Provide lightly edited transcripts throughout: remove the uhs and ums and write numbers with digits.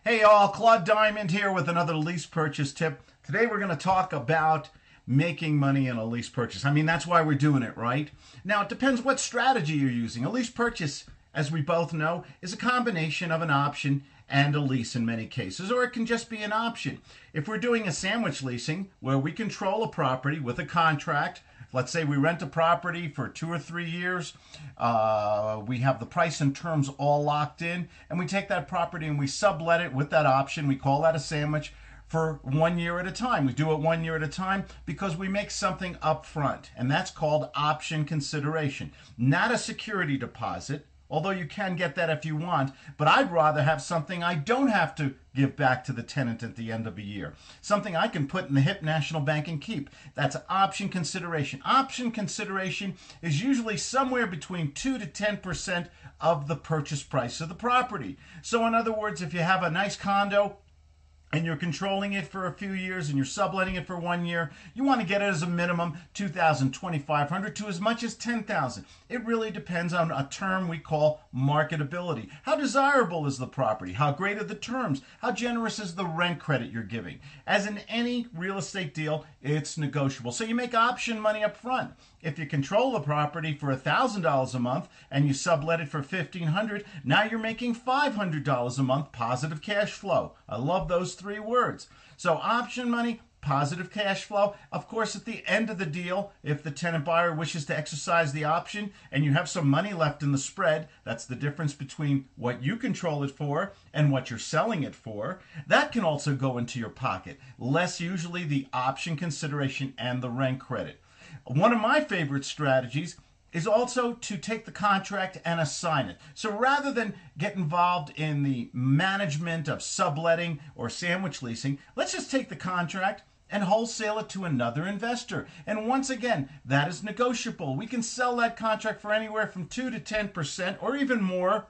Hey all, Claude Diamond here with another lease purchase tip. Today we're going to talk about making money in a lease purchase. I mean, that's why we're doing it, right? Now, it depends what strategy you're using. A lease purchase, as we both know, is a combination of an option and a lease in many cases, or it can just be an option. If we're doing a sandwich leasing where we control a property with a contract, let's say we rent a property for 2 or 3 years. We have the price and terms all locked in, and we take that property and we sublet it with that option. We call that a sandwich for 1 year at a time. We do it 1 year at a time because we make something up front, and that's called option consideration, not a security deposit. Although you can get that if you want, but I'd rather have something I don't have to give back to the tenant at the end of a year. Something I can put in the HIP National Bank and keep. That's option consideration. Option consideration is usually somewhere between 2 to 10% of the purchase price of the property. So in other words, if you have a nice condo and you're controlling it for a few years and you're subletting it for 1 year, you want to get it as a minimum $2,000, $2,500 to as much as $10,000. It really depends on a term we call marketability. How desirable is the property? How great are the terms? How generous is the rent credit you're giving? As in any real estate deal, it's negotiable. So you make option money up front. If you control the property for $1,000 a month and you sublet it for $1,500, now you're making $500 a month positive cash flow. I love those 3 words. So option money, positive cash flow. Of course, at the end of the deal, if the tenant buyer wishes to exercise the option and you have some money left in the spread, that's the difference between what you control it for and what you're selling it for, that can also go into your pocket. Less usually the option consideration and the rent credit. One of my favorite strategies is also to take the contract and assign it. So rather than get involved in the management of subletting or sandwich leasing, let's just take the contract and wholesale it to another investor. And once again, that is negotiable. We can sell that contract for anywhere from 2 to 10% or even more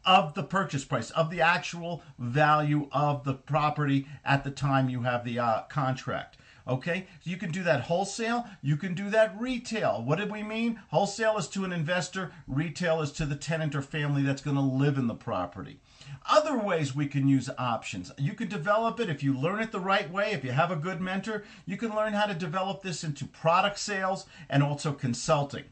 of the purchase price, of the actual value of the property at the time you have the contract. Okay, so you can do that wholesale, you can do that retail. What did we mean? Wholesale is to an investor, retail is to the tenant or family that's going to live in the property. Other ways we can use options. You can develop it if you learn it the right way. If you have a good mentor, you can learn how to develop this into product sales and also consulting.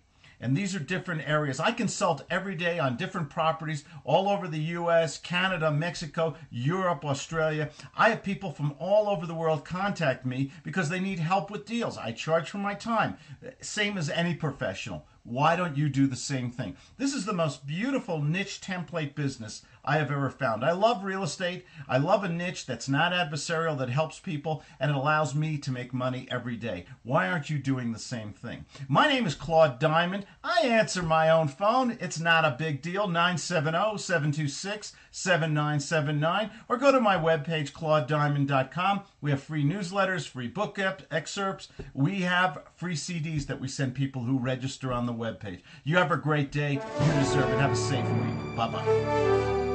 And these are different areas. I consult every day on different properties all over the US, Canada, Mexico, Europe, Australia. I have people from all over the world contact me because they need help with deals. I charge for my time, same as any professional. Why don't you do the same thing? This is the most beautiful niche template business I have ever found. I love real estate. I love a niche that's not adversarial, that helps people, and it allows me to make money every day. Why aren't you doing the same thing? My name is Claude Diamond. I answer my own phone. It's not a big deal, 970-726-7979, or go to my webpage, claudediamond.com. We have free newsletters, free book excerpts. We have free CDs that we send people who register on the webpage. You have a great day. You deserve it. Have a safe week. Bye-bye.